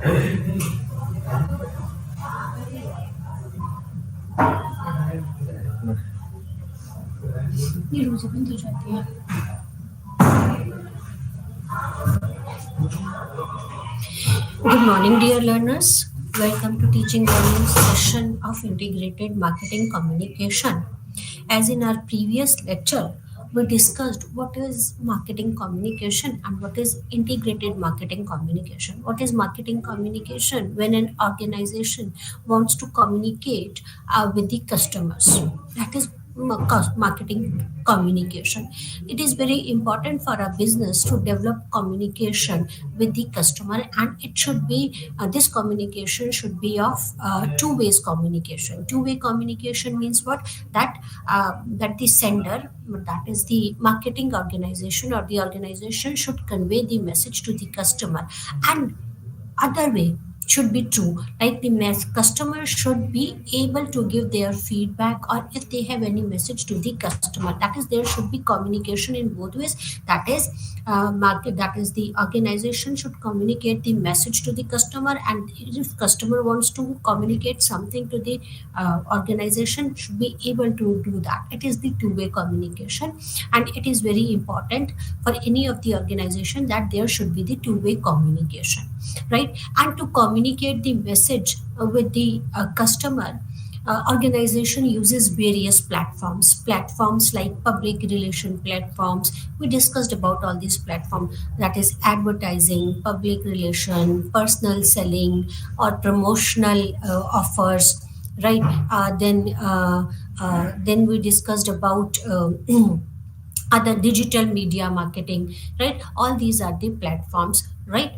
ये रोज़ बंद हो जाती है। Good morning, dear learners. Welcome to Teaching Learning session of Integrated Marketing Communication. As in our previous lecture, we discussed what is marketing communication and what is integrated marketing communication. What is marketing communication? When an organization wants to communicate with the customers. That is marketing communication. It is very important for a business to develop communication with the customer, and it should be this communication should be of two ways communication. Two-way communication means what? That the sender, that is the marketing organization or the organization, should convey the message to the customer, and other way should be true, like the customer should be able to give their feedback, or if they have any message to the customer. That is, there should be communication in both ways. That is, market, that is the organization should communicate the message to the customer, and if customer wants to communicate something to the organization, should be able to do that. It is the two-way communication, and it is very important for any of the organization that there should be the two-way communication, right? And to communicate the message with the customer, organization uses various platforms like public relation platforms. We discussed about all these platforms, that is advertising, public relation, personal selling, or promotional offers, right? Then we discussed about other digital media marketing, right? All these are the platforms, right?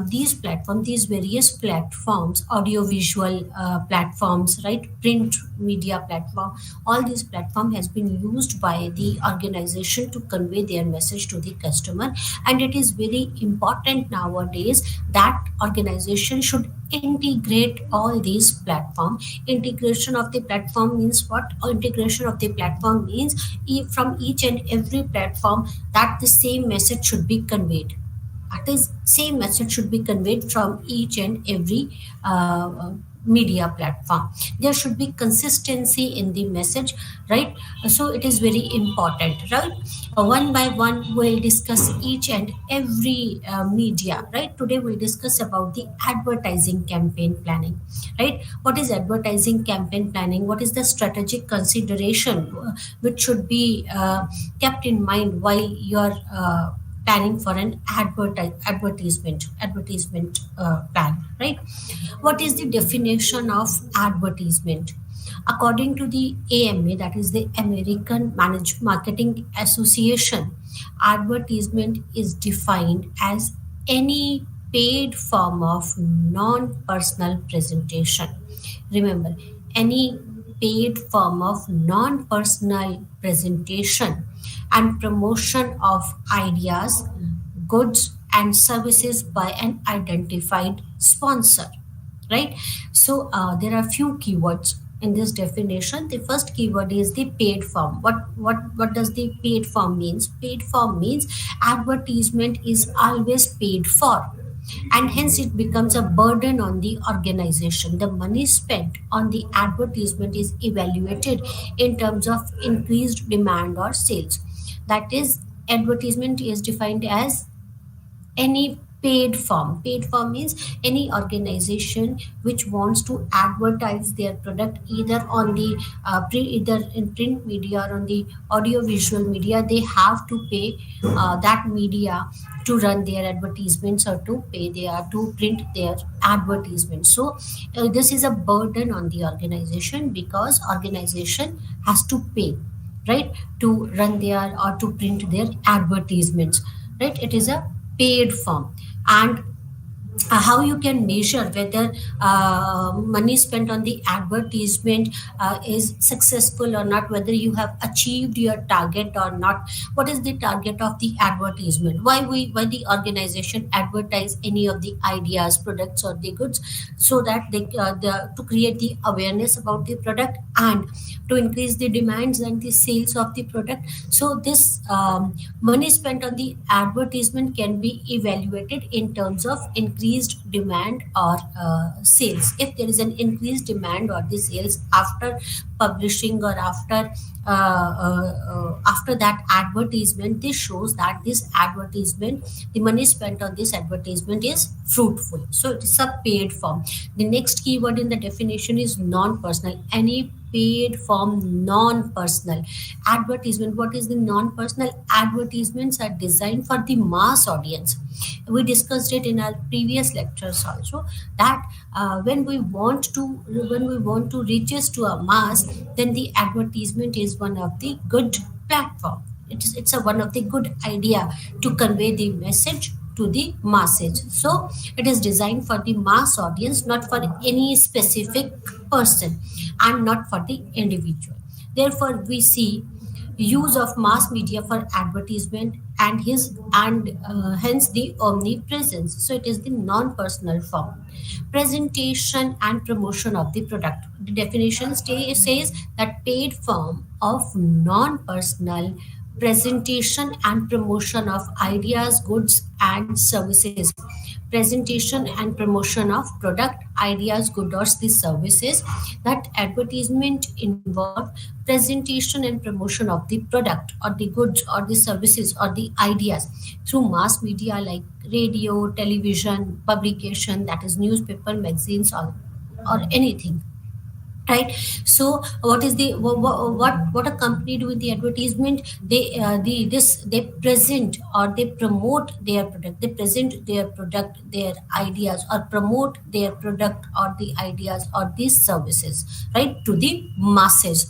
These various platforms, audio visual platforms, right, print media platform, all these platform has been used by the organization to convey their message to the customer. And it is very important nowadays that organization should integrate all these platform. Integration of the platform means what? Integration of the platform means from each and every platform that the same message should be conveyed. That is, same message should be conveyed from each and every media platform. There should be consistency in the message, right? So it is very important, right? One by one we'll discuss each and every media, right? Today we'll discuss about the advertising campaign planning, right? What is advertising campaign planning? What is the strategic consideration which should be kept in mind while you're planning for an advertisement plan, right? What is the definition of advertisement? According to the AMA, that is the American Marketing Association, advertisement is defined as any paid form of non-personal presentation. Remember, any paid form of non-personal presentation and promotion of ideas, goods, and services by an identified sponsor, right? So there are few keywords in this definition. The first keyword is the paid form. What does the paid form means? Paid form means advertisement is always paid for, and hence it becomes a burden on the organization. The money spent on the advertisement is evaluated in terms of increased demand or sales. That is, advertisement is defined as any paid form. Paid form means any organization which wants to advertise their product either on the either in print media or on the audio visual media. They have to pay that media to run their advertisements, or to pay their to print their advertisements. So this is a burden on the organization, because organization has to pay, right, to run their or to print their advertisements, right? It is a paid form. And how you can measure whether money spent on the advertisement is successful or not, whether you have achieved your target or not. What is the target of the advertisement? Why the organization advertise any of the ideas, products, or the goods? So that to create the awareness about the product and to increase the demands and the sales of the product. So this money spent on the advertisement can be evaluated in terms of increase increased demand or sales. If there is an increased demand or the sales after publishing or after that advertisement, this shows that this advertisement, the money spent on this advertisement is fruitful. So it is a paid form. The next keyword in the definition is non-personal. Any paid form, non-personal advertisement. What is the non-personal? Advertisements are designed for the mass audience. We discussed it in our previous lectures also, that when we want to reach us to a mass, then the advertisement is one of the good platform. It's a one of the good idea to convey the message to the masses. So it is designed for the mass audience, not for any specific person and not for the individual. Therefore, we see use of mass media for advertisement and hence the omnipresence. So it is the non-personal form. Presentation and promotion of the product. The definition says that paid form of non-personal presentation and promotion of ideas, goods, and services. Presentation and promotion of product, ideas, goods, or the services. That advertisement involve presentation and promotion of the product or the goods or the services or the ideas through mass media like radio, television, publication, that is newspaper, magazines, or anything, right? So what is the what a company do with the advertisement? They present or they promote their product, they present their product, their ideas, or promote their product or the ideas or these services, right, to the masses.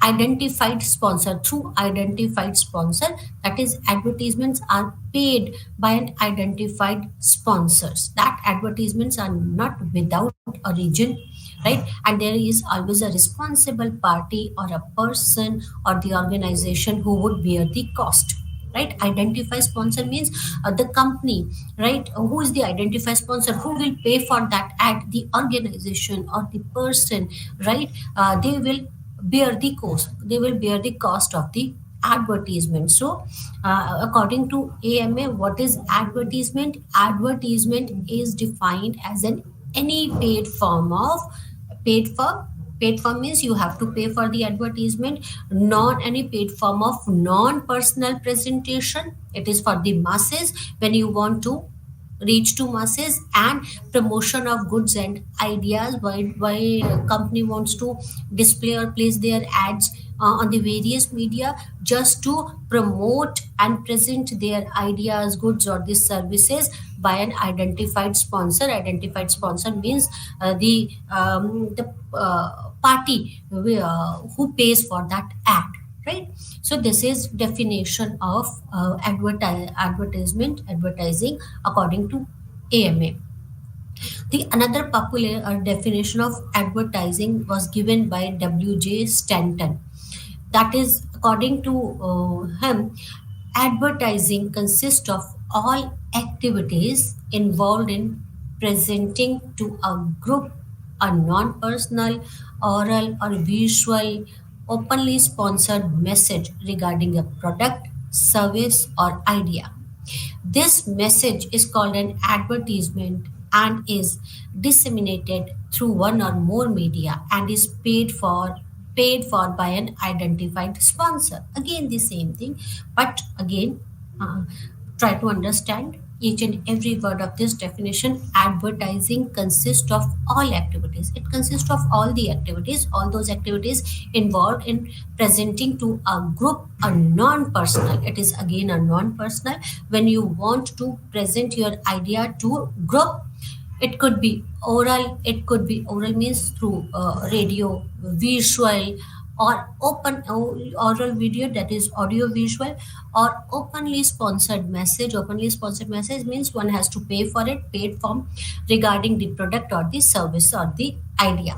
Identified sponsor. Through identified sponsor, that is advertisements are paid by an identified sponsors. That advertisements are not without origin, right? And there is always a responsible party or a person or the organization who would bear the cost, right? Identify sponsor means the company, right? Who is the identify sponsor? Who will pay for that ad? The organization or the person, right? They will bear the cost. They will bear the cost of the advertisement. So according to AMA, what is advertisement? Advertisement is defined as an any paid form of paid form. Paid form means you have to pay for the advertisement. Non any paid form of non-personal presentation. It is for the masses when you want to reach to masses. And promotion of goods and ideas. Why a company wants to display or place their ads on the various media? Just to promote and present their ideas, goods, or the services by an identified sponsor. Identified sponsor means the party who pays for that ad, right? So this is definition of advertising according to AMA. The another popular definition of advertising was given by W.J. Stanton. That is, according to him, advertising consists of all activities involved in presenting to a group a non-personal, oral, or visual, openly sponsored message regarding a product, service, or idea. This message is called an advertisement and is disseminated through one or more media and is paid for by an identified sponsor. Again, the same thing, but again, uh, try to understand each and every word of this definition. Advertising consists of all activities. It consists of all the activities, all those activities involved in presenting to a group a non-personal. It is again a non-personal. When you want to present your idea to a group, it could be oral means through radio, visual, or oral video, that is audio visual, or openly sponsored message means one has to pay for it, paid form, regarding the product or the service or the idea.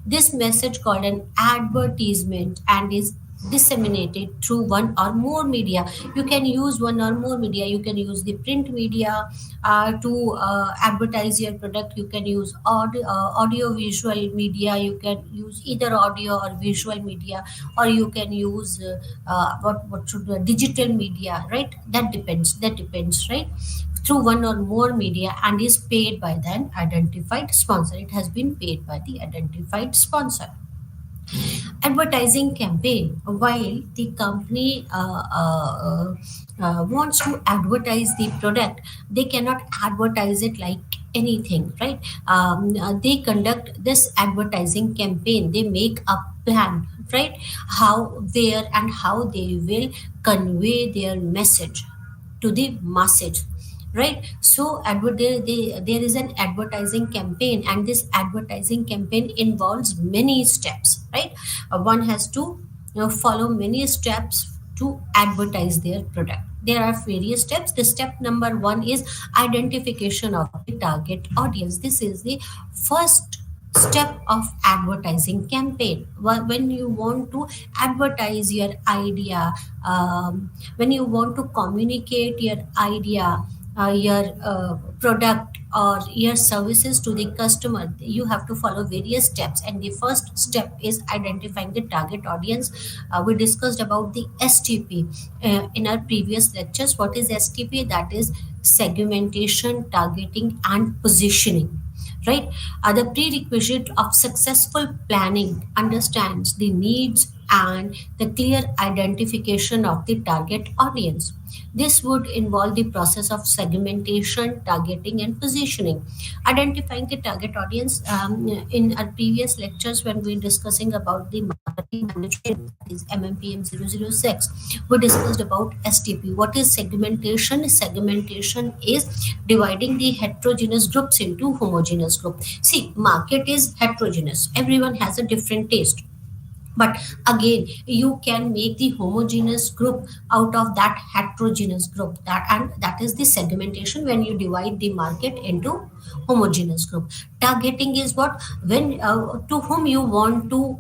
This message called an advertisement and is disseminated through one or more media. You can use one or more media. You can use the print media to advertise your product. You can use audio visual media. You can use either audio or visual media, or you can use what should digital media, right? That depends, right? through one or more media and is paid by the identified sponsor. It has been paid by the identified sponsor. Advertising campaign, while the company wants to advertise the product, they cannot advertise it like anything, right? They conduct this advertising campaign, they make a plan, right? How, where and how they will convey their message to the masses, right? So there is an advertising campaign, and this advertising campaign involves many steps, right? One has to follow many steps to advertise their product. There are various steps. The step number one is identification of the target audience. This is the first step of advertising campaign. When you want to advertise your idea, when you want to communicate your idea, your product or your services to the customer, you have to follow various steps, and the first step is identifying the target audience. We discussed about the STP in our previous lectures. What is STP? That is segmentation, targeting and positioning, right? The prerequisite of successful planning understands the needs and the clear identification of the target audience. This would involve the process of segmentation, targeting, and positioning. Identifying the target audience, in our previous lectures, when we were discussing about the marketing management, that is MMPM 006, we discussed about STP. What is segmentation? Segmentation is dividing the heterogeneous groups into homogeneous group. See, market is heterogeneous. Everyone has a different taste, but again you can make the homogeneous group out of that heterogeneous group, that is the segmentation, when you divide the market into homogeneous group. Targeting is what, when to whom you want to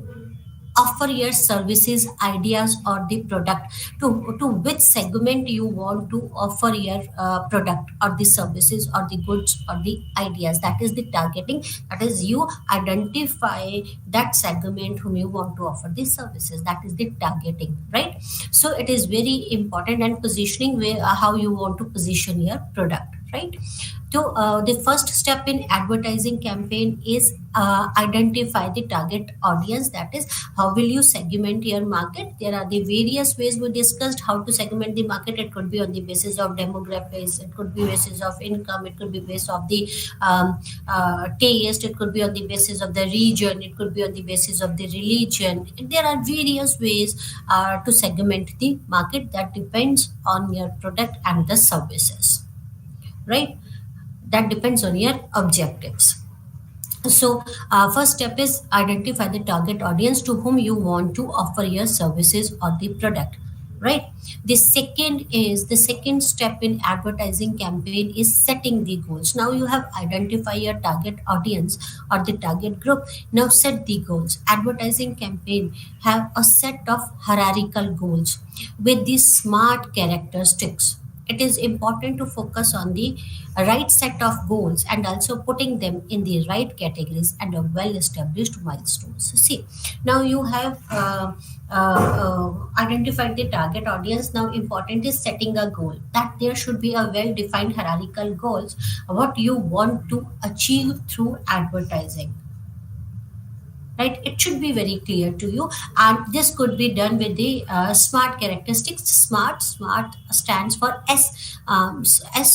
offer your services, ideas or the product, to which segment you want to offer your product or the services or the goods or the ideas. That is the targeting. That is, you identify that segment whom you want to offer the services. That is the targeting, right? So it is very important. And positioning, where how you want to position your product, right? So the first step in advertising campaign is identify the target audience. That is, how will you segment your market? There are the various ways we discussed how to segment the market. It could be on the basis of demographics, it could be basis of income, it could be based of the taste, it could be on the basis of the region, it could be on the basis of the religion. There are various ways to segment the market. That depends on your product and the services, right? That depends on your objectives. So first step is identify the target audience to whom you want to offer your services or the product, right? The second step in advertising campaign is setting the goals. Now you have identified your target audience or the target group. Now set the goals. Advertising campaign have a set of hierarchical goals with these smart characteristics. It is important to focus on the right set of goals and also putting them in the right categories and a well established milestones. See, now you have identified the target audience. Now important is setting a goal, that there should be a well defined hierarchical goals what you want to achieve through advertising, right? It should be very clear to you, and this could be done with the smart characteristics. Smart stands for S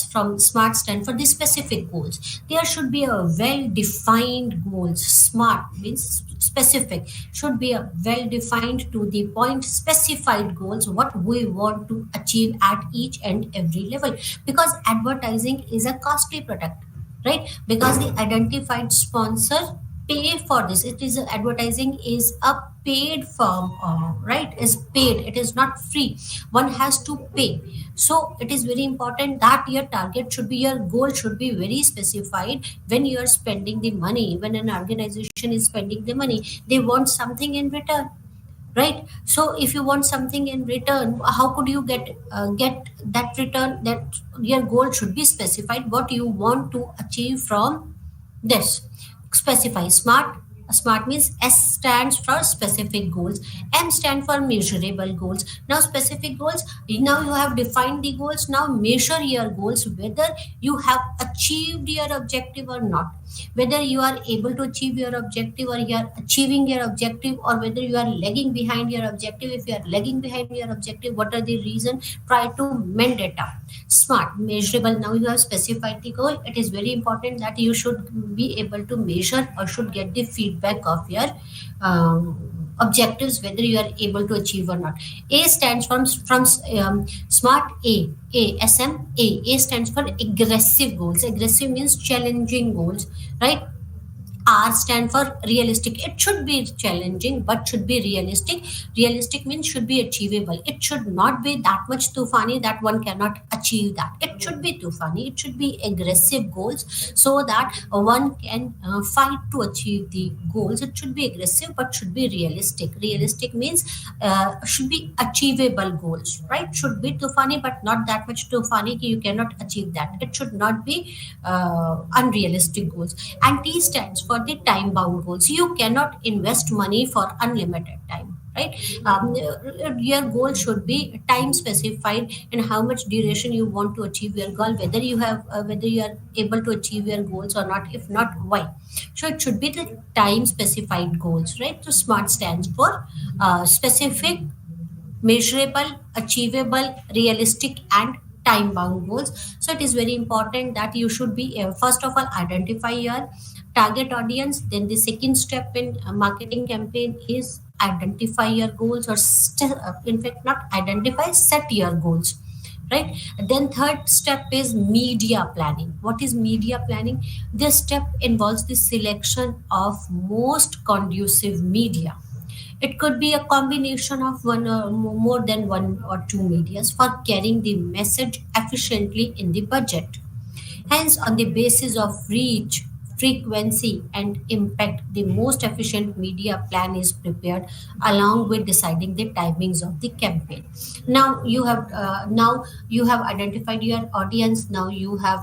from smart stand for the specific goals. There should be a well defined goals. Smart means specific, should be a well defined to the point specified goals what we want to achieve at each and every level, because advertising is a costly product, right? Because the identified sponsor pay for this. It is advertising is a paid form, right? Is paid, it is not free. One has to pay. So it is very important that your target should be, your goal should be very specified. When you are spending the money, when an organization is spending the money, they want something in return, right? So if you want something in return, how could you get that return? That your goal should be specified, what you want to achieve from this. Specify. Smart Smart means S stands for specific goals, M stand for measurable goals. Now specific goals, now you have defined the goals. Now measure your goals, whether you have achieved your objective or not, whether you are able to achieve your objective or you are achieving your objective, or whether you are lagging behind your objective. If you are lagging behind your objective, what are the reason? Try to mend it up. Smart, measurable. Now you have specified the goal. It is very important that you should be able to measure or should get the feedback of your objectives, whether you are able to achieve or not. A stands from smart. A stands for aggressive goals. Aggressive means challenging goals, right? R stand for realistic. It should be challenging, but should be realistic. Realistic means should be achievable. It should not be that much tufani that one cannot achieve that. It should be tufani. It should be aggressive goals so that one can fight to achieve the goals. It should be aggressive, but should be realistic. Realistic means should be achievable goals, right? Should be tufani, but not that much tufani you cannot achieve that. It should not be unrealistic goals. And T stands for the time bound goals. You cannot invest money for unlimited time, right? Your goal should be time specified and how much duration you want to achieve your goal, whether you have whether you are able to achieve your goals or not. If not, why? So it should be the time specified goals, right? So smart stands for specific, measurable, achievable, realistic, and time bound goals. So it is very important that you should be first of all identify your target audience. Then the second step in marketing campaign is identify your goals, or in fact not identify, set your goals, right? Then third step is media planning. What is media planning? This step involves the selection of most conducive media. It could be a combination of one or more than one or two medias for carrying the message efficiently in the budget. Hence, on the basis of reach, frequency, and impact, the most efficient media plan is prepared, along with deciding the timings of the campaign. Now you have identified your audience. Now you have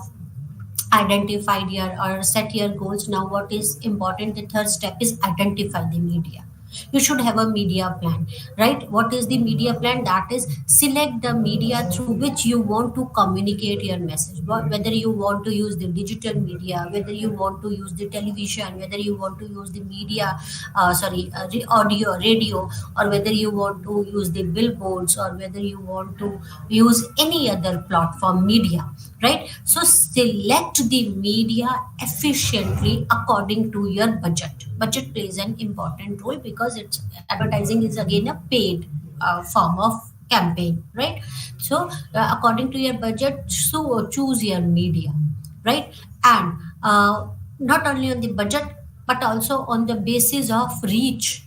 identified your or set your goals. Now what is important, the third step is identify the media. You should have a media plan, right? What is the media plan? That is, select the media through which you want to communicate your message. Whether you want to use the digital media, whether you want to use the television, whether you want to use the media audio radio, or whether you want to use the billboards, or whether you want to use any other platform media, right? So select the media efficiently according to your budget. Budget plays an important role because it's advertising is again a paid form of campaign, right? So according to your budget, so choose your media, right? And not only on the budget, but also on the basis of reach,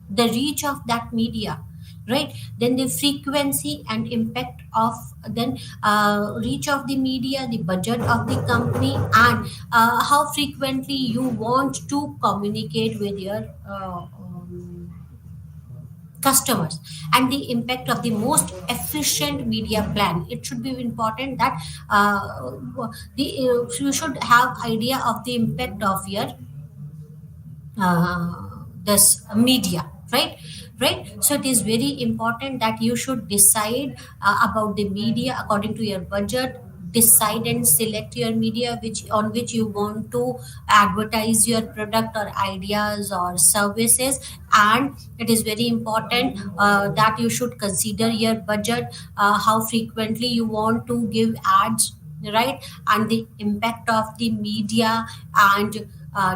the reach of that media, right? Then the frequency and impact of, then reach of the media, the budget of the company, and how frequently you want to communicate with your customers, and the impact of the most efficient media plan. It should be important that you should have idea of the impact of your this media, right? So it is very important that you should decide about the media according to your budget. Decide and select your media which on which you want to advertise your product or ideas or services. And it is very important that you should consider your budget, how frequently you want to give ads, right? And the impact of the media, and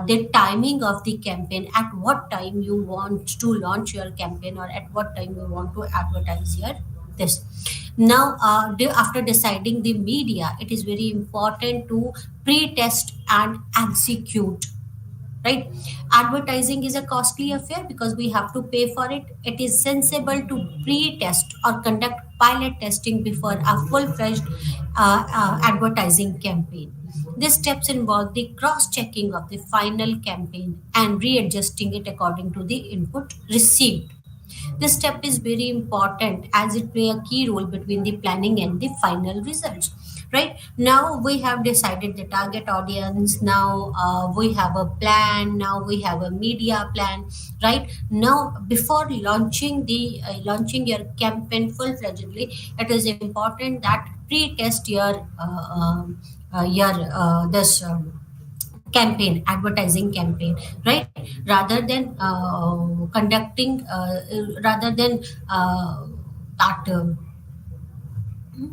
the timing of the campaign, at what time you want to launch your campaign, or at what time you want to advertise your this. Now after deciding the media, it is very important to pre-test and execute, right? Advertising is a costly affair because we have to pay for it. It is sensible to pre-test or conduct pilot testing before a full-fledged advertising campaign. These steps involve the cross-checking of the final campaign and readjusting it according to the input received. This step is very important as it play a key role between the planning and the final results. right? Now we have decided the target audience. Now we have a plan. Now we have a media plan, right? Now before launching your campaign full-fledgedly, it is important that pre-test your this campaign, advertising campaign, right? Rather than that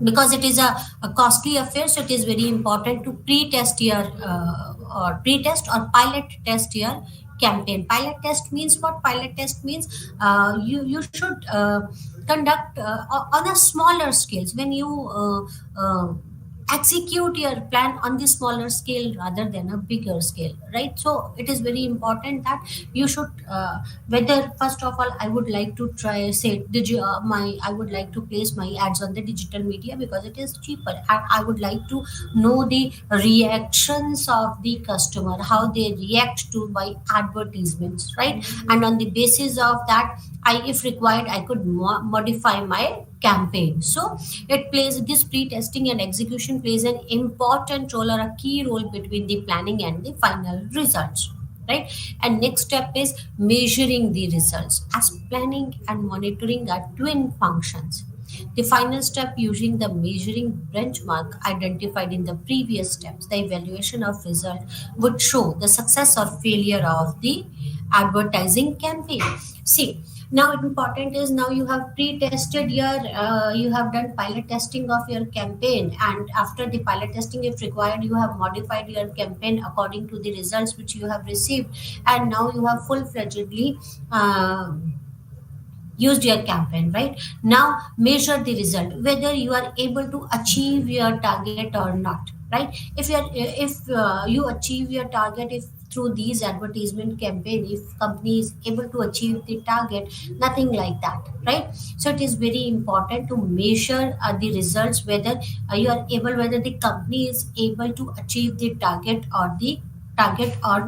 because it is a costly affair, so it is very important to pre-test your or pre-test or pilot test your campaign. Pilot test means what? Pilot test means you should conduct on a smaller scales when you execute your plan on the smaller scale rather than a bigger scale, right? So it is very important that you should whether first of all I would like to try say did you my I would like to place my ads on the digital media because it is cheaper, and I would like to know the reactions of the customer, how they react to my advertisements, right? And on the basis of that, I if required I could modify my campaign. So it plays this pre-testing and execution plays an important role or a key role between the planning and the final results, right? And next step is measuring the results, as planning and monitoring are twin functions. The final step, using the measuring benchmark identified in the previous steps, the evaluation of result would show the success or failure of the advertising campaign. See, now important is now you have pre-tested your you have done pilot testing of your campaign, and after the pilot testing if required you have modified your campaign according to the results which you have received, and now you have full-fledgedly uh, used your campaign, right? Now measure the result whether you are able to achieve your target or not, right? If you achieve your target, if through these advertisement campaign, if company is able to achieve the target, nothing like that, right? So it is very important to measure the results whether you are able, whether the company is able to achieve the target or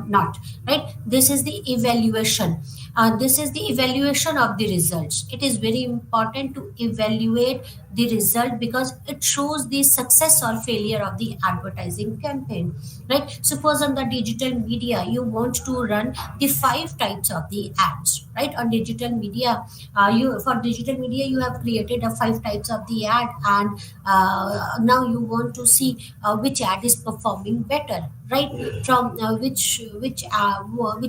not, right? This is the evaluation of the results. It is very important to evaluate the result because it shows the success or failure of the advertising campaign, right? Suppose on the digital media you want to run the five types of the ads, right? On digital media, you for digital media you have created a five types of the ad, and now you want to see which ad is performing better, right? From which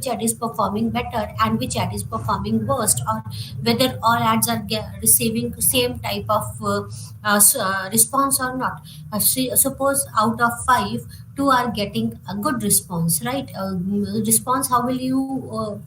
ad is performing better and which ad is performing worst, or whether all ads are receiving same type of response or not. Suppose out of five, two are getting a good response, right? Response, how will you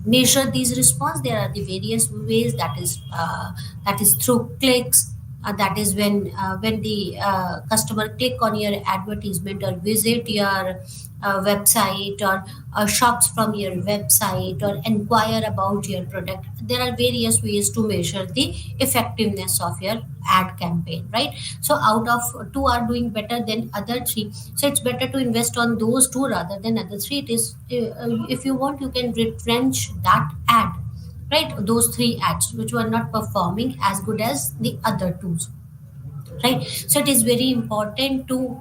measure these response? There are the various ways, that is through clicks. That is when the customer click on your advertisement or visit your website, or shops from your website, or inquire about your product. There are various ways to measure the effectiveness of your ad campaign, right? So out of two are doing better than other three, so it's better to invest on those two rather than other three. It is if you want you can retrench that ad, right? Those three ads which were not performing as good as the other two, right? So it is very important to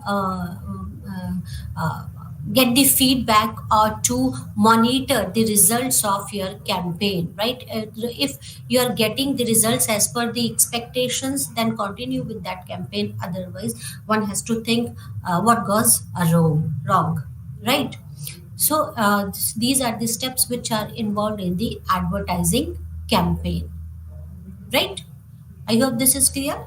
get the feedback or to monitor the results of your campaign, right? If you are getting the results as per the expectations, then continue with that campaign. Otherwise one has to think what goes wrong, right? So these are the steps which are involved in the advertising campaign, right? I hope this is clear.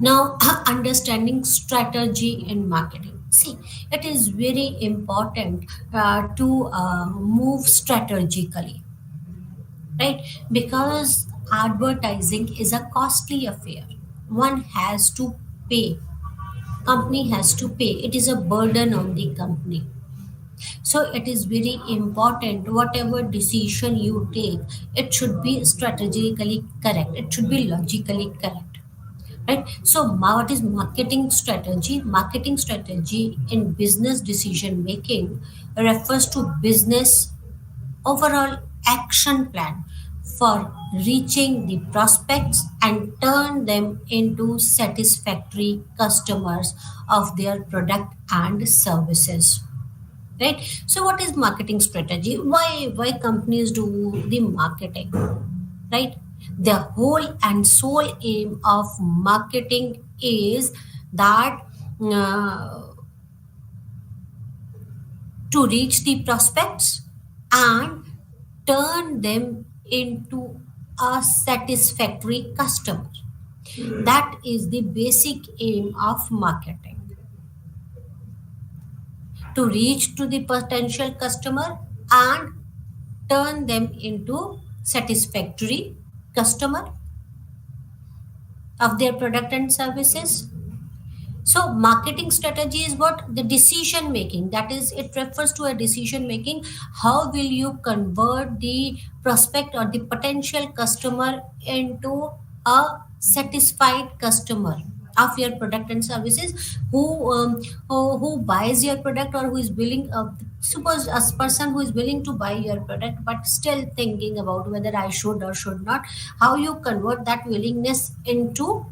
Now, understanding strategy in marketing. See, it is very important to move strategically, right? Because advertising is a costly affair. One has to pay. Company has to pay. It is a burden on the company. So it is very important whatever decision you take, it should be strategically correct. It should be logically correct, right? So what is marketing strategy? Marketing strategy in business decision making refers to business overall action plan for reaching the prospects and turn them into satisfactory customers of their product and services, right? So what is marketing strategy? Why companies do the marketing, right? The whole and sole aim of marketing is that uh, to reach the prospects and turn them into a satisfactory customer. That is the basic aim of marketing, to reach to the potential customer and turn them into satisfactory customer of their product and services. So marketing strategy is what the decision making, that is, it refers to a decision making. How will you convert the prospect or the potential customer into a satisfied customer of your product and services, who buys your product or who is willing, suppose a person who is willing to buy your product but still thinking about whether I should or should not. How you convert that willingness into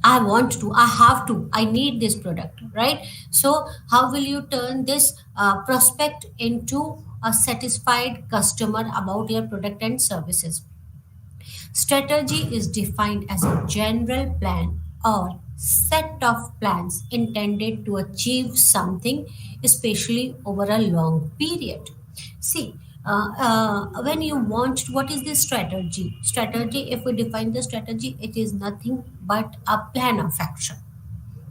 I want to, I have to, I need this product, right? So, how will you turn this prospect into a satisfied customer about your product and services? Strategy is defined as a general plan or set of plans intended to achieve something, especially over a long period. See, when you want, what is the strategy? Strategy, if we define the strategy, it is nothing but a plan of action,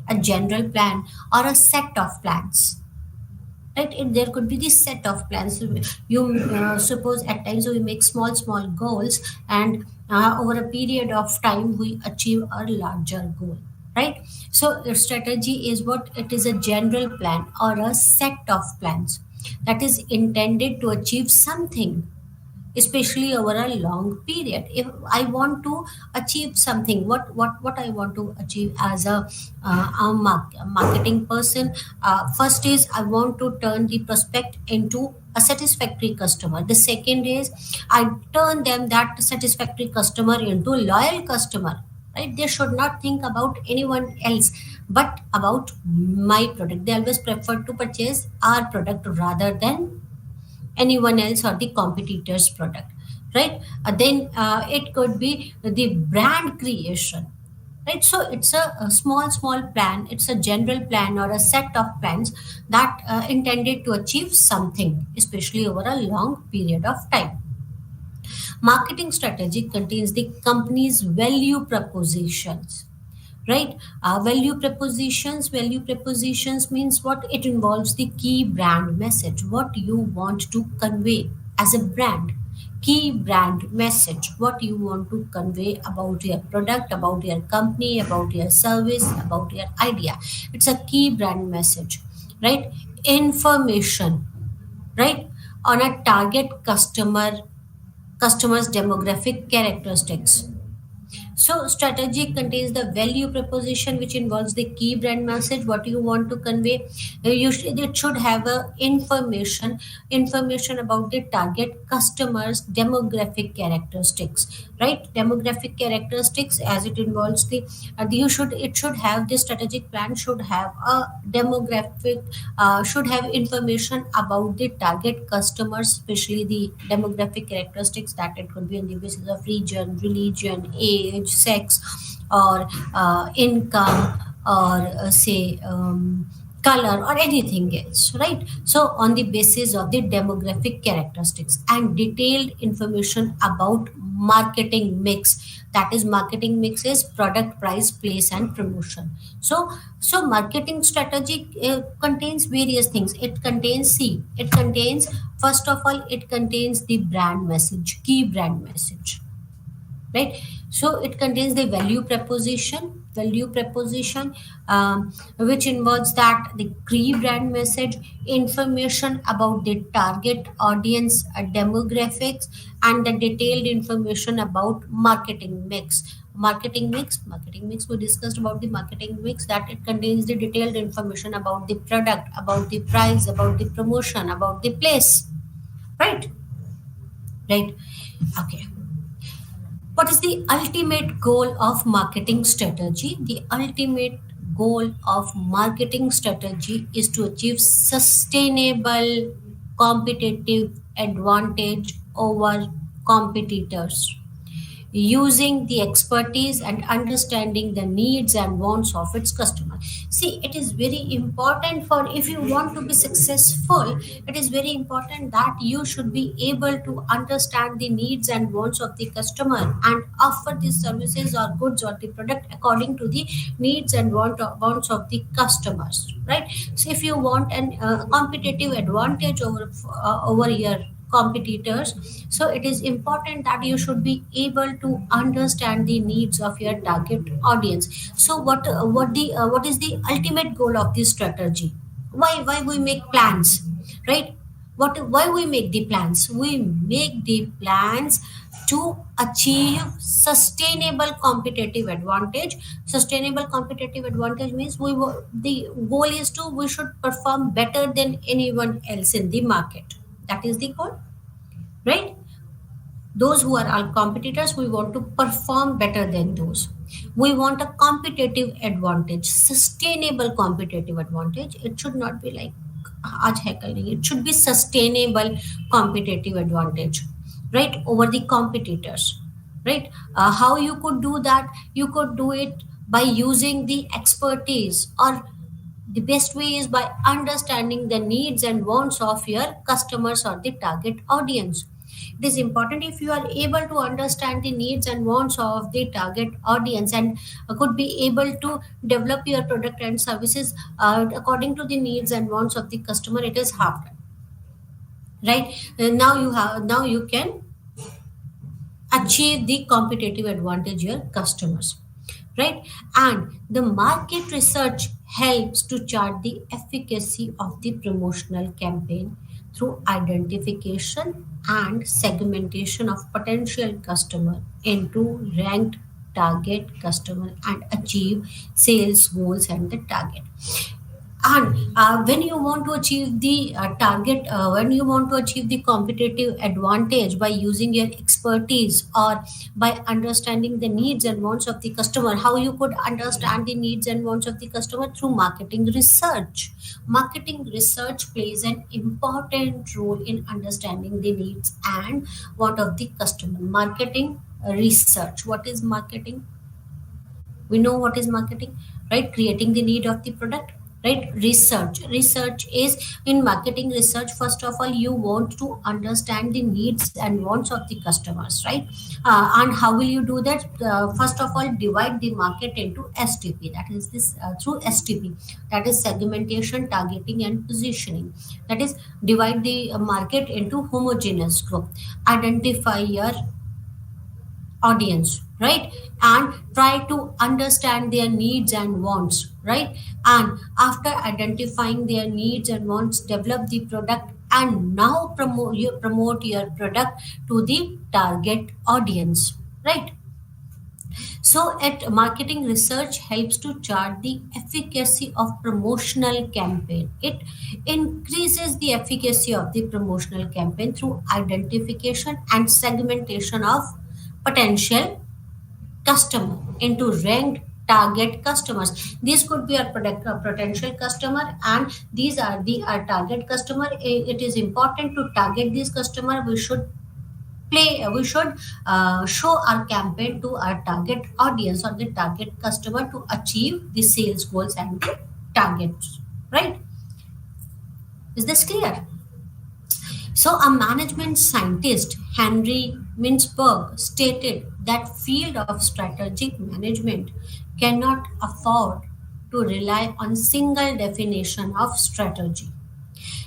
a general plan or a set of plans, right? There could be this set of plans. You suppose at times we make small goals, and over a period of time we achieve a larger goal, right? So a strategy is what it is, a general plan or a set of plans that is intended to achieve something, especially over a long period. If I want to achieve something, what I want to achieve as a marketing person, first is I want to turn the prospect into a satisfactory customer. The second is I turn them, that satisfactory customer, into loyal customer, right? They should not think about anyone else but about my product. They always prefer to purchase our product rather than anyone else or the competitor's product, right? Then it could be the brand creation, right? So it's a small plan, it's a general plan or a set of plans that intended to achieve something, especially over a long period of time. Marketing strategy contains the company's value propositions, right? Value propositions means what? It involves the key brand message, what you want to convey as a brand. Key brand message, what you want to convey about your product, about your company, about your service, about your idea. It's a key brand message, right? Information, right, on a target customer's demographic characteristics. So strategy contains the value proposition, which involves the key brand message, what you want to convey. It should have a information about the target customers' demographic characteristics, right? Demographic characteristics, as it involves you should, it should have, the strategic plan should have a demographic, should have information about the target customers, especially the demographic characteristics, that it could be on the basis of region, religion, age, sex, or income, or say color, or anything else, right? So on the basis of the demographic characteristics, and detailed information about marketing mix, that is, marketing mix is product, price, place, and promotion. So marketing strategy contains various things. It contains, see, it contains, first of all, it contains the brand message, key brand message, right? So it contains the value proposition, which involves that the key brand message, information about the target audience, demographics, and the detailed information about marketing mix. We discussed about the marketing mix, that it contains the detailed information about the product, about the price, about the promotion, about the place, right? right? Okay. What is the ultimate goal of marketing strategy? The ultimate goal of marketing strategy is to achieve sustainable competitive advantage over competitors using the expertise and understanding the needs and wants of its customer. See, it is very important for, if you want to be successful, it is very important that you should be able to understand the needs and wants of the customer and offer the services or goods or the product according to the needs and wants of the customers, right? So if you want an competitive advantage over your competitors, so it is important that you should be able to understand the needs of your target audience. So what is the ultimate goal of this strategy? Why we make plans, right? Why we make the plans? We make the plans to achieve sustainable competitive advantage. Sustainable competitive advantage means the goal is to, we should perform better than anyone else in the market. That is the goal, right? Those who are our competitors, we want to perform better than those. We want a competitive advantage, sustainable competitive advantage. It should not be like आज है कल नहीं, it should be sustainable competitive advantage, right, over the competitors, right? How you could do that? You could do it by using the expertise, or the best way is by understanding the needs and wants of your customers or the target audience. It is important, if you are able to understand the needs and wants of the target audience and could be able to develop your product and services according to the needs and wants of the customer, it is half done, right? Now you can achieve the competitive advantage your customers, right? And the market research helps to chart the efficacy of the promotional campaign through identification and segmentation of potential customer into ranked target customer and achieve sales goals and the target. And when you want to achieve the target, when you want to achieve the competitive advantage by using your expertise or by understanding the needs and wants of the customer, how you could understand the needs and wants of the customer? Through marketing research. Marketing research plays an important role in understanding the needs and want of the customer. Marketing research. What is marketing? We know what is marketing, right? Creating the need of the product, right? Research is, in marketing research, first of all you want to understand the needs and wants of the customers, right? And how will you do that? First of all, divide the market into STP, that is this through STP, that is segmentation, targeting and positioning. That is, divide the market into homogeneous group, identify your audience, right? And try to understand their needs and wants, right? And after identifying their needs and wants, develop the product and now promote your product to the target audience, right? So, at marketing research helps to chart the efficacy of promotional campaign. It increases the efficacy of the promotional campaign through identification and segmentation of potential customer into ranked target customers. These could be our potential customer, and these are the our target customer. It is important to target this customer. We should show our campaign to our target audience or the target customer to achieve the sales goals and the targets, right? Is this clear? So, a management scientist, Henry Mintzberg, stated that field of strategic management cannot afford to rely on single definition of strategy.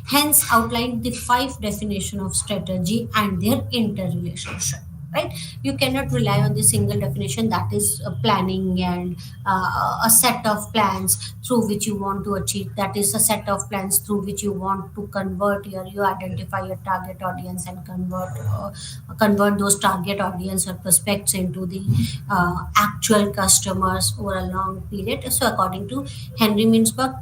Hence, outlined the five definition of strategy and their interrelationship. Right? You cannot rely on the single definition, that is planning and a set of plans through which you want to achieve. That is a set of plans through which you want to convert you identify your target audience and convert those target audience or prospects into the actual customers over a long period. So, according to Henry Mintzberg,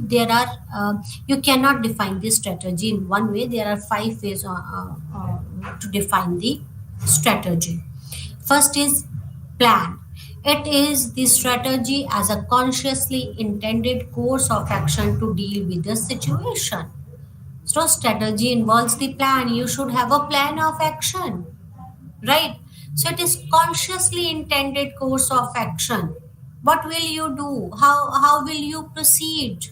there are you cannot define this strategy in one way. There are five ways to define the strategy. First is plan. It is the strategy as a consciously intended course of action to deal with the situation. So, strategy involves the plan. You should have a plan of action, right? So, it is consciously intended course of action. What will you do? How will you proceed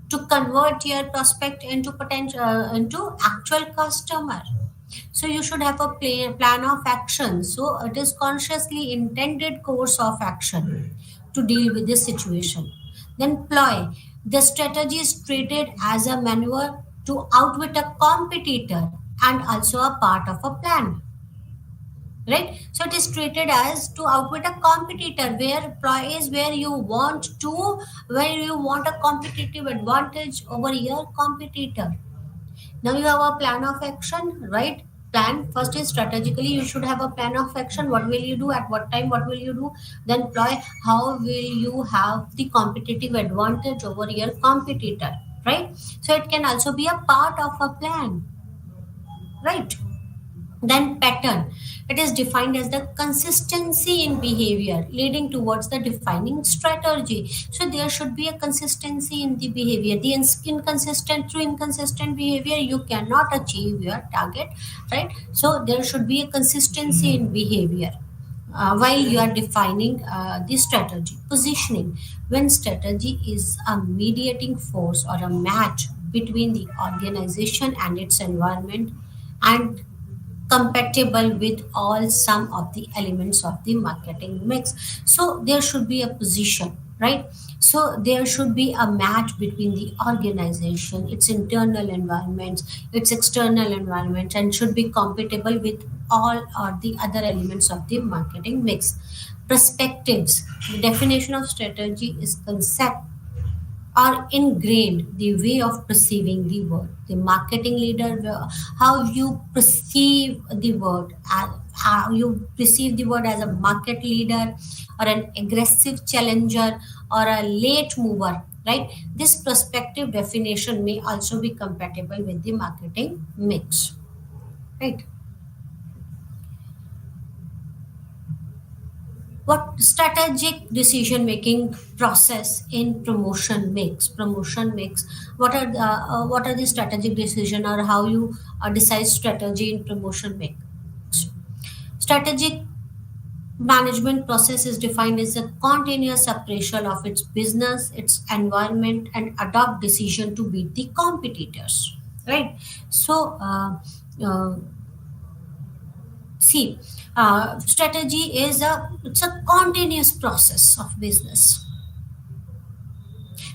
to convert your prospect into potential into actual customer? So you should have a plan of action. So it is consciously intended course of action to deal with this situation. Then ploy. The strategy is treated as a maneuver to outwit a competitor and also a part of a plan. Right? So it is treated as to outwit a competitor, where ploy is where you want a competitive advantage over your competitor. Now you have a plan of action, right? Plan first is strategically you should have a plan of action. What will you do at what time? What will you do? Then ploy. How will you have the competitive advantage over your competitor, right? So it can also be a part of a plan, right? Then pattern. It is defined as the consistency in behavior leading towards the defining strategy. So there should be a consistency in the behavior. The inconsistent through inconsistent behavior, you cannot achieve your target, right? So there should be a consistency in behavior while you are defining the strategy. Positioning. When strategy is a mediating force or a match between the organization and its environment and compatible with all some of the elements of the marketing mix. So there should be a position, right? So there should be a match between the organization, its internal environments, its external environment, and should be compatible with all or the other elements of the marketing mix. Perspectives. The definition of strategy is concept are ingrained the way of perceiving the word. The marketing leader, how you perceive the word, how you perceive the word as a market leader or an aggressive challenger or a late mover, right? This perspective definition may also be compatible with the marketing mix, right? What strategic decision making process in promotion mix, what are the strategic decision or how you decide strategy in promotion mix. Strategic management process is defined as a continuous appraisal of its business, its environment, and adopt decision to beat the competitors, right? So uh, see, strategy is a continuous process of business.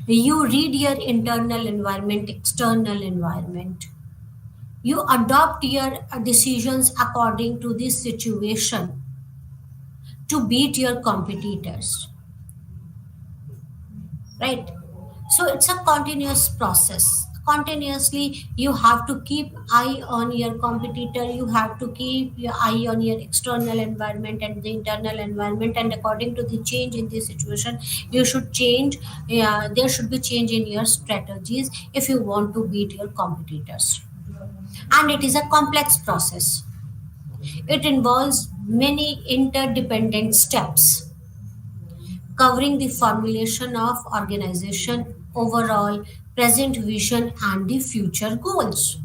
You read your internal environment, external environment. You adopt your decisions according to this situation to beat your competitors, right? So it's a continuous process. Continuously you have to keep eye on your competitor, you have to keep your eye on your external environment and the internal environment, and according to the change in the situation you should change. There should be change in your strategies if you want to beat your competitors. And it is a complex process. It involves many interdependent steps covering the formulation of organization overall present vision and the future goals.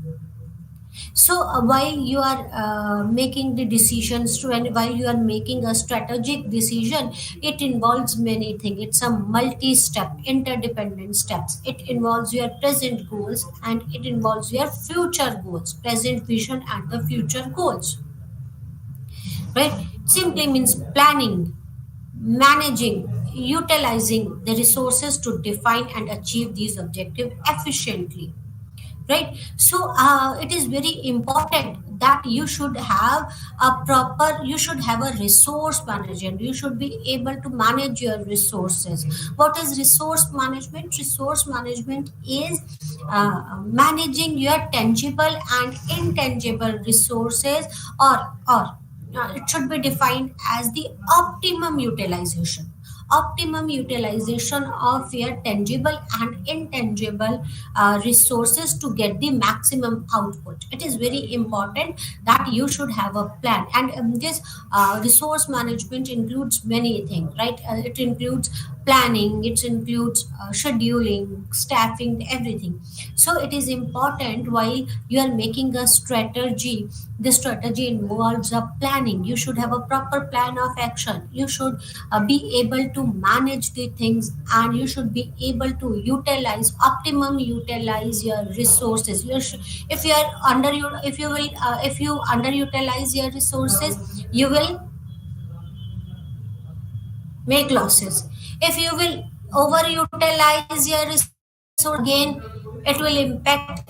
So while you are making the decisions to, and while you are making a strategic decision, it involves many things. It's a multi-step interdependent steps. It involves your present goals and it involves your future goals, present vision and the future goals, right? Simply means planning, managing, utilizing the resources to define and achieve these objectives efficiently, right? So it is very important that you should have a resource management. You should be able to manage your resources. What is resource management? Resource management is managing your tangible and intangible resources, or it should be defined as the optimum utilization optimum utilization of your tangible and intangible resources to get the maximum output. It is very important that you should have a plan. And this resource management includes many things, right? It includes planning, it includes scheduling, staffing, everything. So it is important while you are making a strategy. The strategy involves a planning. You should have a proper plan of action. You should be able to manage the things, and you should be able to utilize your resources. If you are under your if you underutilize your resources, you will make losses. If you will overutilize your resources, again it will impact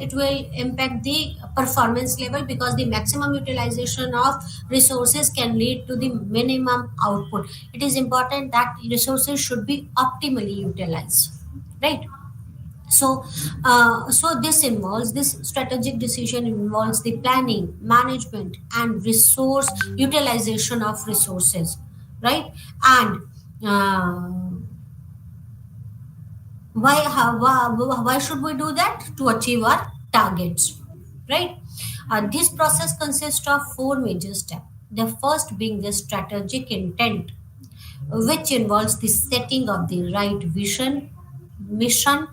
the performance level, because the maximum utilization of resources can lead to the minimum output. It is important that resources should be optimally utilized, right? So this strategic decision involves the planning, management, and resource utilization of resources, right? And uh, why should we do that? To achieve our targets, right? This process consists of four major steps. The first being the strategic intent, which involves the setting of the right vision, mission,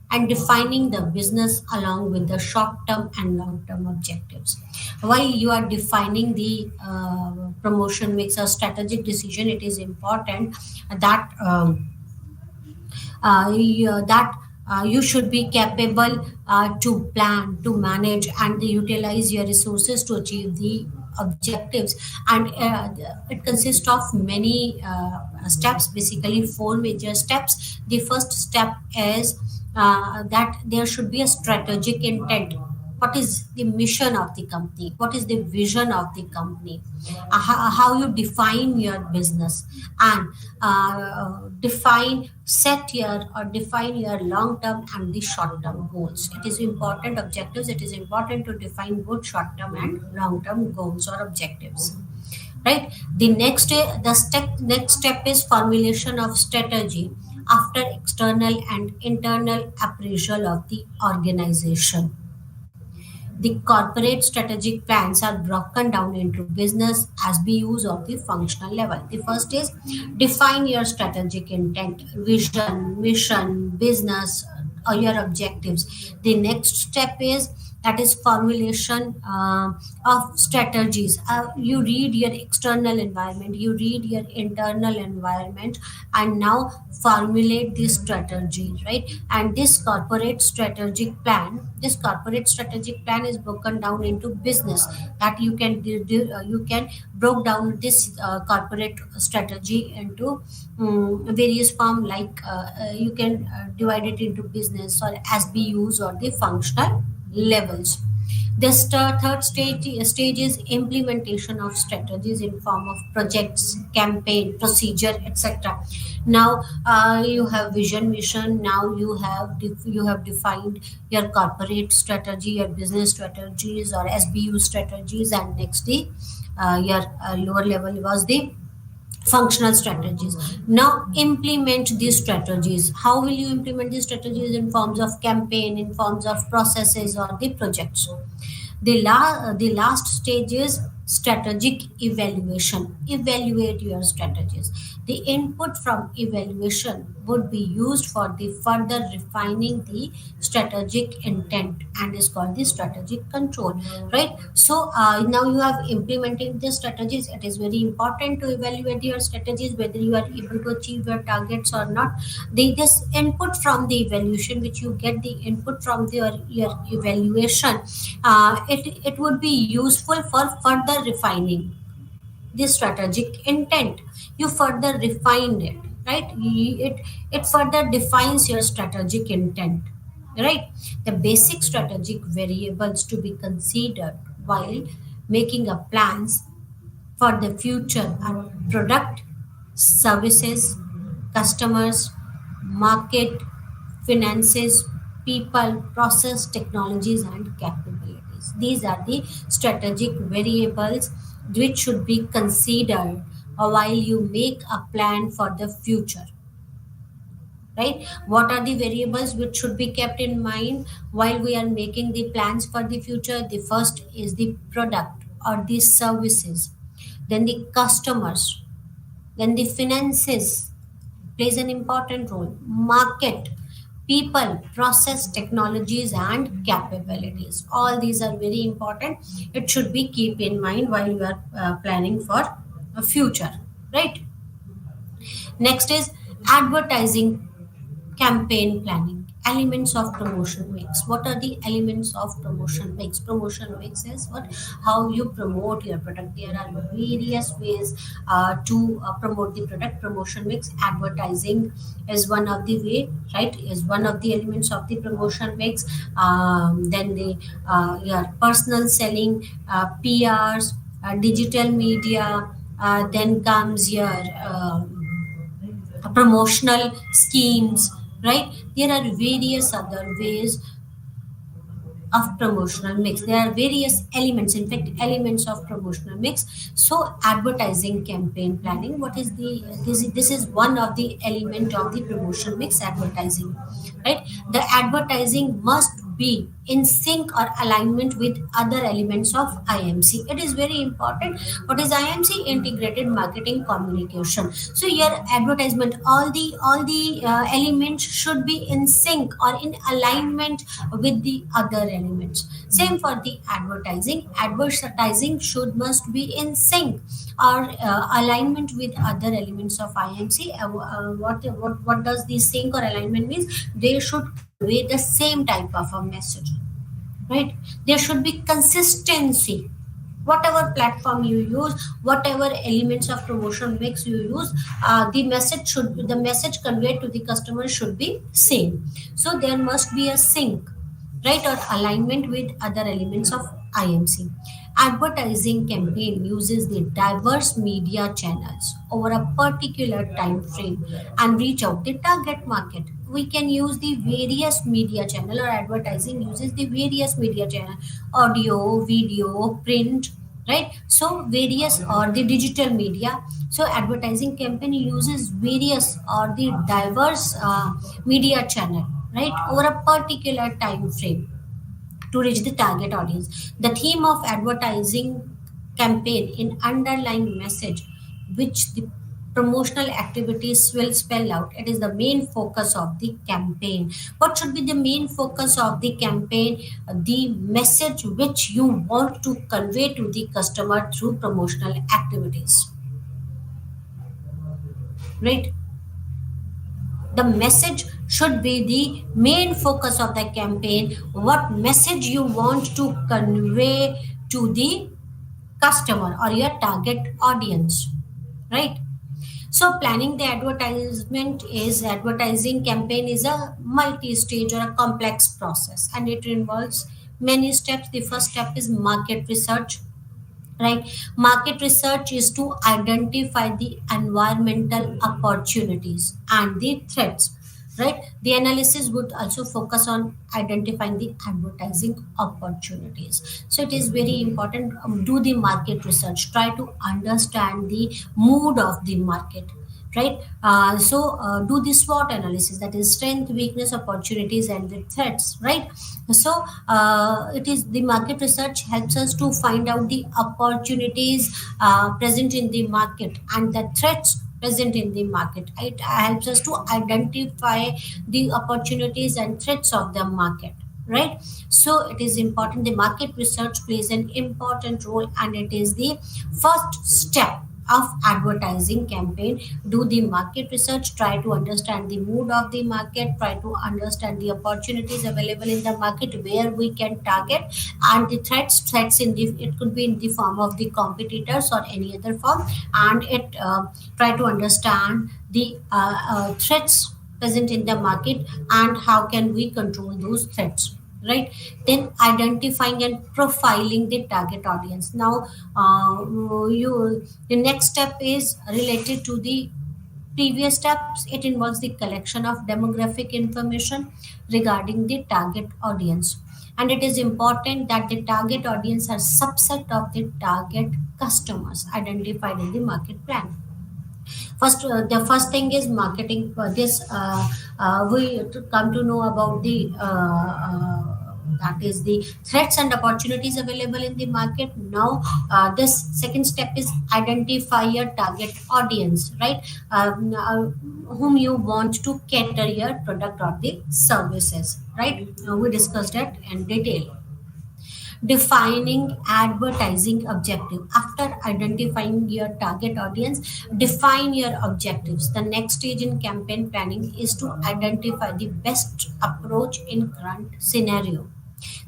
and defining the business along with the short term and long term objectives. While you are defining the promotion makes a strategic decision, it is important that that you should be capable to plan, to manage, and utilize your resources to achieve the objectives. And it consists of many steps, basically four major steps. The first step is that there should be a strategic intent. What is the mission of the company? What is the vision of the company? How you define your business, and define your long term and the short term goals. It is important objectives. It is important to define both short term and long term goals or objectives, right? The next step is formulation of strategy after external and internal appraisal of the organization. The corporate strategic plans are broken down into business, SBUs, or the functional level. The first is define your strategic intent, vision, mission, business, or your objectives. The next step is that is formulation of strategies. You read your external environment, you read your internal environment, and now formulate this strategy, right? And this corporate strategic plan is broken down into business, that you can broke down this corporate strategy into various form, like you can divide it into business or SBUs or the functional levels. The third stage is implementation of strategies in form of projects, campaign, procedure, etc. Now you have vision, mission. Now you have defined your corporate strategy, your business strategies or SBU strategies, and next the your lower level was the functional strategies. Now implement these strategies. How will you implement these strategies? In forms of campaign, in forms of processes, or the projects. The last stage is strategic evaluation. Evaluate your strategies. The input from evaluation would be used for the further refining the strategic intent, and is called the strategic control, right? So now you have implemented the strategies. It is very important to evaluate your strategies, whether you are able to achieve your targets or not. This input from the evaluation, which you get the input from your evaluation, it would be useful for further refining the strategic intent. You further refined it, right? It further defines your strategic intent, right? The basic strategic variables to be considered while making a plans for the future are product, services, customers, market, finances, people, process, technologies, and capabilities. These are the strategic variables which should be considered while you make a plan for the future. right? What are the variables which should be kept in mind while we are making the plans for the future? The first is the product or the services, then the customers, then the finances plays an important role, market, people, process, technologies and capabilities. All these are very important. It should be keep in mind while you are planning for a future, right? Next is advertising campaign planning, elements of promotion mix. What are the elements of promotion mix? Promotion mix is what, how you promote your product. There are various ways to promote the product. Promotion mix, advertising is one of the way, right, is one of the elements of the promotion mix. Then the your personal selling, PRs, digital media, then comes your promotional schemes, right? There are various other ways of promotional mix. There are various elements, in fact, elements of promotional mix. So, advertising campaign planning. What is the this is one of the element of the promotion mix, advertising, right? The advertising must be in sync or alignment with other elements of IMC. It is very important. What is IMC? Integrated marketing communication. So your advertisement, all the elements should be in sync or in alignment with the other elements. Same for the advertising. Advertising should must be in sync or alignment with other elements of IMC. What does the sync or alignment means? They should convey the same type of a message, right? There should be consistency. Whatever platform you use, whatever elements of promotion mix you use, the message conveyed to the customer should be same. So there must be a sync, right, or alignment with other elements of IMC. Advertising campaign uses the diverse media channels over a particular time frame and reach out the target market. We can use the various media channel, or advertising uses the various media channel, audio, video, print, right? So various or the digital media. So advertising campaign uses various or the diverse media channel, right, over a particular time frame to reach the target audience. The theme of advertising campaign in underlying message, which the promotional activities will spell out. It is the main focus of the campaign. What should be the main focus of the campaign? The message which you want to convey to the customer through promotional activities, right? The message should be the main focus of the campaign. What message you want to convey to the customer or your target audience, right? So planning the advertising campaign is a multi-stage or a complex process, and it involves many steps. The first step is market research, right? Market research is to identify the environmental opportunities and the threats, right? The analysis would also focus on identifying the advertising opportunities. So it is very important, do the market research, try to understand the mood of the market, right? Do the SWOT analysis, that is strength, weakness, opportunities and the threats, right? So it is the market research helps us to find out the opportunities present in the market and the threats present in the market. It helps us to identify the opportunities and threats of the market, right? So it is important. The market research plays an important role, and it is the first step of advertising campaign. Do the market research, try to understand the mood of the market, try to understand the opportunities available in the market where we can target, and the threats in the, it could be in the form of the competitors or any other form, and it try to understand the threats present in the market and how can we control those threats, right? Then identifying and profiling the target audience. Now you the next step is related to the previous steps. It involves the collection of demographic information regarding the target audience, and it is important that the target audience are subset of the target customers identified in the market plan. The first thing is marketing. This we to come to know about the that is the threats and opportunities available in the market. Now, this second step is identify your target audience, right? Whom you want to cater your product or the services, right? We discussed that in detail. Defining advertising objective. After identifying your target audience, define your objectives. The next stage in campaign planning is to identify the best approach in current scenario.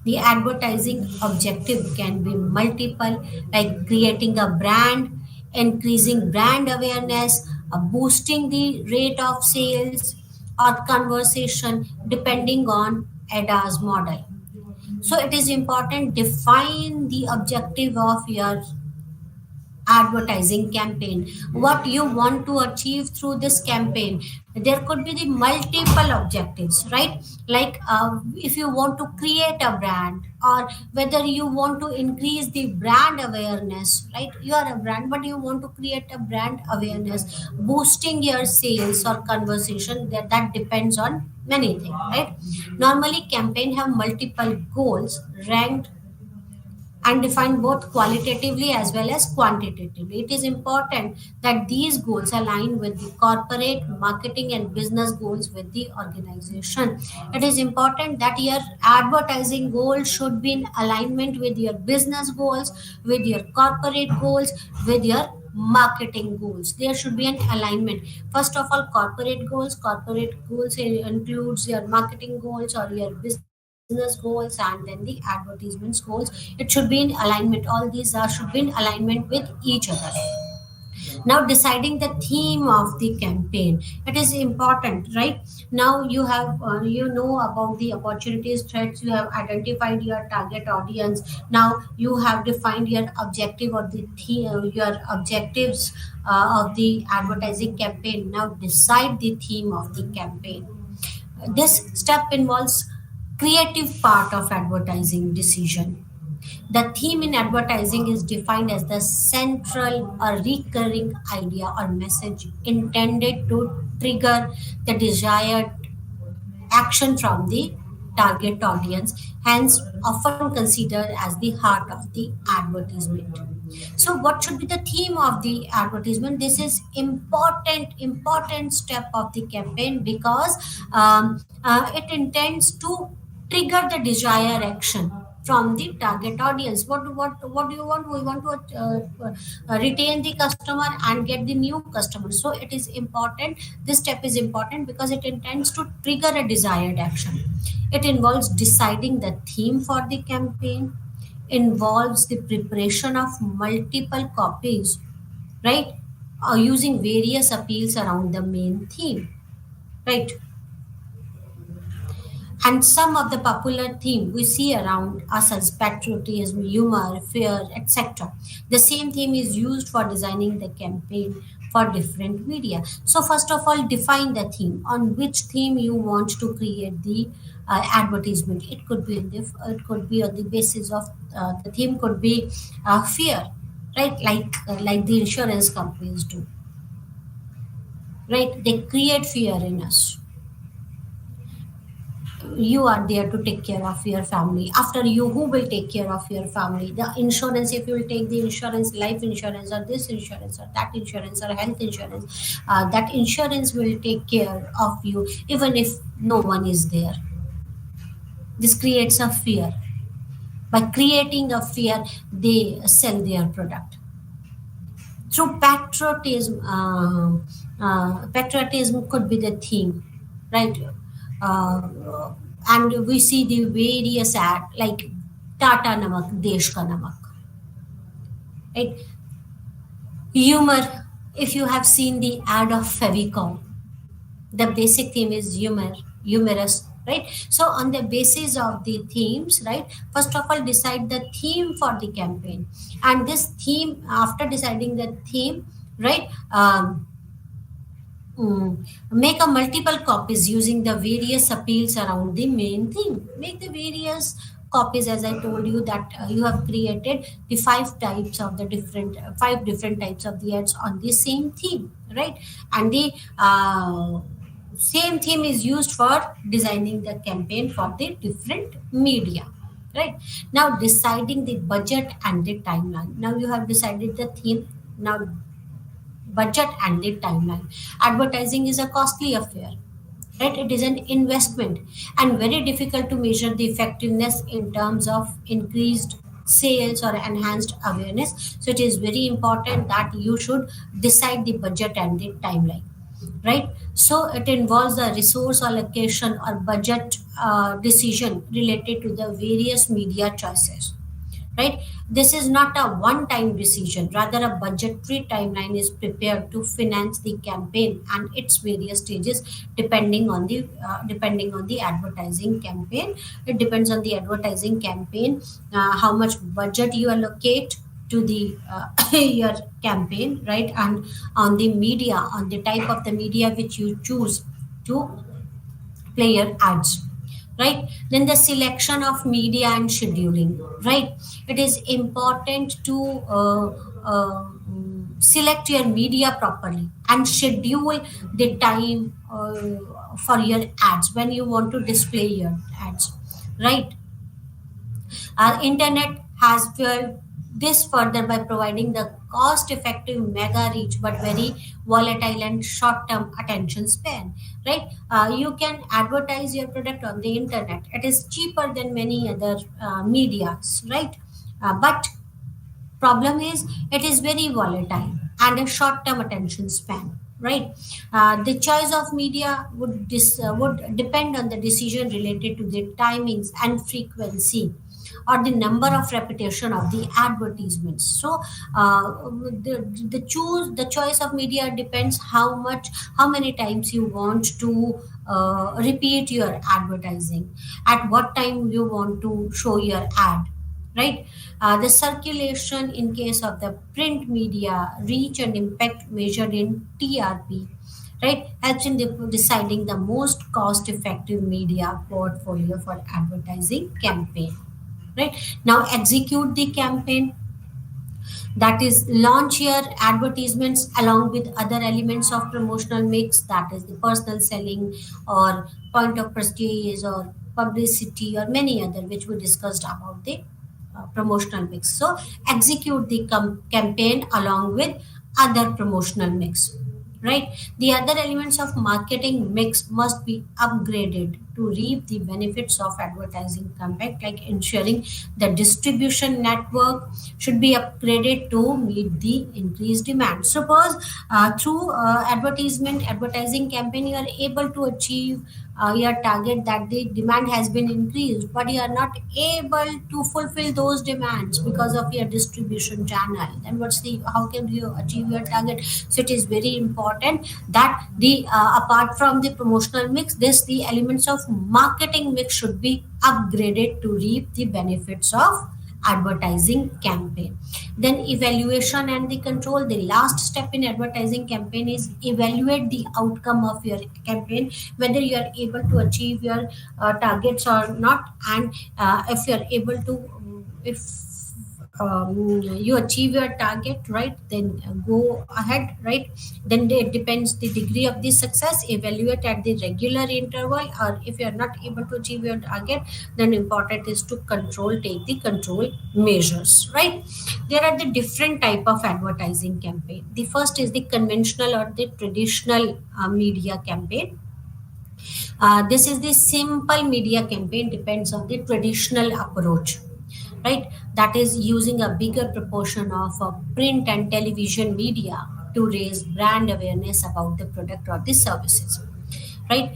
The advertising objective can be multiple, like creating a brand, increasing brand awareness, boosting the rate of sales, or conversation, depending on ADA's model. So it is important define the objective of your advertising campaign, what you want to achieve through this campaign. There could be the multiple objectives, right? Like if you want to create a brand, or whether you want to increase the brand awareness, right? You are a brand but you want to create a brand awareness, boosting your sales or conversation, that depends on many things, right? Normally campaign have multiple goals ranked and defined both qualitatively as well as quantitatively. It is important that these goals align with the corporate, marketing, and business goals with the organization. It is important that your advertising goals should be in alignment with your business goals, with your corporate goals, with your marketing goals. There should be an alignment. First of all, corporate goals includes your marketing goals or your business goals, and then the advertisements goals. It should be in alignment. All these should be in alignment with each other. Now, deciding the theme of the campaign, it is important, right? Now you have you know about the opportunities, threats, you have identified your target audience. Now you have defined your objective or the your objectives of the advertising campaign. Now decide the theme of the campaign. This step involves creative part of advertising decision. The theme in advertising is defined as the central or recurring idea or message intended to trigger the desired action from the target audience, hence often considered as the heart of the advertisement. So what should be the theme of the advertisement? This is important step of the campaign, because it intends to trigger the desired action from the target audience. What do you want? We want to retain the customer and get the new customer. So it is important. This step is important because it intends to trigger a desired action. It involves deciding the theme for the campaign, involves the preparation of multiple copies, right? Using various appeals around the main theme, right? And some of the popular theme we see around us as patriotism, humor, fear, etc. The same theme is used for designing the campaign for different media. So first of all, define the theme. On which theme you want to create the advertisement. It could be on the basis of the theme could be fear, right? Like the insurance companies do, right? They create fear in us. You are there to take care of your family. After you, who will take care of your family? The insurance, if you will take the insurance, life insurance or this insurance or that insurance or health insurance, that insurance will take care of you even if no one is there. This creates a fear. By creating a fear, they sell their product through patriotism. Patriotism could be the theme, right? And we see the various ad like Tata Namak, Desh Ka Namak, right? Humor. If you have seen the ad of Fevicol, the basic theme is humorous, right? So on the basis of the themes, right, first of all decide the theme for the campaign, and this theme, after deciding the theme, right, make a multiple copies using the various appeals around the main theme. Make the various copies, as I told you that you have created the five different types of the ads on the same theme, right? And the same theme is used for designing the campaign for the different media, right? Now deciding the budget and the timeline. Now you have decided the theme. Now budget and the timeline. Advertising is a costly affair, right? It is an investment and very difficult to measure the effectiveness in terms of increased sales or enhanced awareness. So it is very important that you should decide the budget and the timeline, right? So it involves the resource allocation or budget decision related to the various media choices, right? This is not a one time decision, rather, a budgetary timeline is prepared to finance the campaign and its various stages depending on the advertising campaign. It depends on the advertising campaign, how much budget you allocate to the your campaign, right? And on the media, on the type of the media which you choose to player ads, right? Then the selection of media and scheduling, right? It is important to select your media properly and schedule the time for your ads when you want to display your ads, right? Our internet has fueled this further by providing the cost effective mega reach but very volatile and short term attention span, right? You can advertise your product on the internet. It is cheaper than many other medias, right? But problem is it is very volatile and a short term attention span, right? The choice of media would depend on the decision related to the timings and frequency or the number of repetition of the advertisements. So the choice of media depends how many times you want to repeat your advertising, at what time you want to show your ad, right? The circulation in case of the print media, reach and impact measured in TRP, right, helps in deciding the most cost effective media portfolio for advertising campaign, right? Now execute the campaign, that is launch your advertisements along with other elements of promotional mix, that is the personal selling or point of purchase or publicity or many other which we discussed about the promotional mix. So execute the campaign along with other promotional mix, right? The other elements of marketing mix must be upgraded to reap the benefits of advertising campaign, like ensuring the distribution network should be upgraded to meet the increased demand. Suppose through advertising campaign you are able to achieve your target, that the demand has been increased but you are not able to fulfill those demands because of your distribution channel, then what's the how can you achieve your target? So it is very important that the apart from the promotional mix, this the elements of marketing mix should be upgraded to reap the benefits of advertising campaign. Then evaluation and the control. The last step in advertising campaign is evaluate the outcome of your campaign, whether you are able to achieve your targets or not. And if you are able to if you achieve your target, right, then go ahead, right? Then it depends the degree of the success, evaluate at the regular interval, or if you are not able to achieve your target, then important is to take the control measures, right? There are the different type of advertising campaign. The first is the conventional or the traditional media campaign. This is the simple media campaign, depends on the traditional approach, right? That is using a bigger proportion of print and television media to raise brand awareness about the product or the services, right?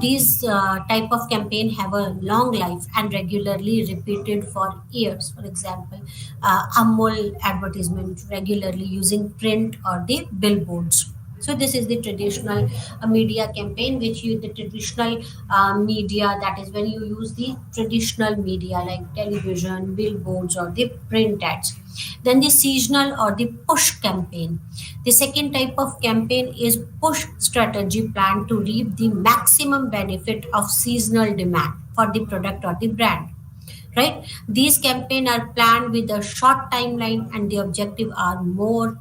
These type of campaign have a long life and regularly repeated for years. For example, Amul advertisement regularly using print or the billboards. So this is the traditional media campaign, which you the traditional media, that is when you use the traditional media like television, billboards, or the print ads. Then the seasonal or the push campaign. The second type of campaign is push strategy plan to reap the maximum benefit of seasonal demand for the product or the brand, right? These campaigns are planned with a short timeline and the objective are more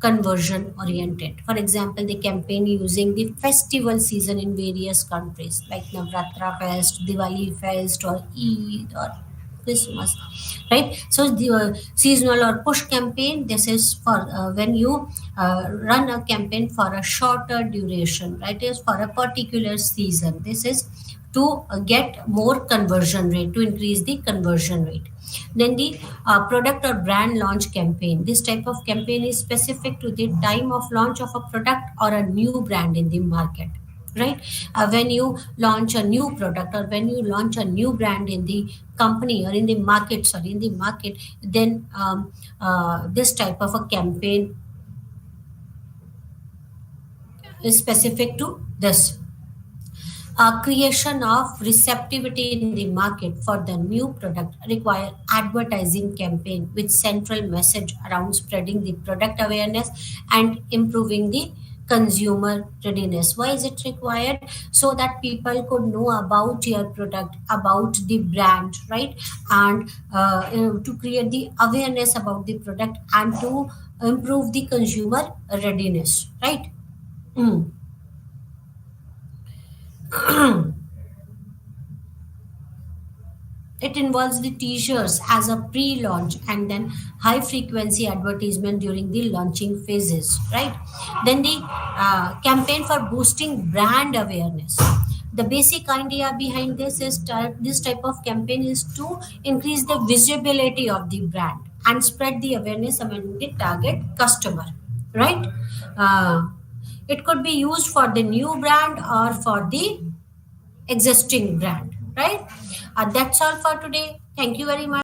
conversion oriented. For example, the campaign using the festival season in various countries like Navratra Fest, Diwali Fest, or Eid or Christmas, right? So the seasonal or push campaign. This is for when you run a campaign for a shorter duration, right? Is for a particular season. This is to get more conversion rate, to increase the conversion rate. Then the product or brand launch campaign. This type of campaign is specific to the time of launch of a product or a new brand in the market, right? When you launch a new product or when you launch a new brand in the company or in the market, sorry, in the market, then this type of a campaign is specific to this creation of receptivity in the market for the new product require advertising campaign with central message around spreading the product awareness and improving the consumer readiness. Why is it required? So that people could know about your product, about the brand, right? And to create the awareness about the product and to improve the consumer readiness, right? Mm. It involves the teasers as a pre-launch and then high frequency advertisement during the launching phases, right? Then the campaign for boosting brand awareness. The basic idea behind this is this type of campaign is to increase the visibility of the brand and spread the awareness among the target customer, right? Uh, it could be used for the new brand or for the existing brand, right? That's all for today. Thank you very much.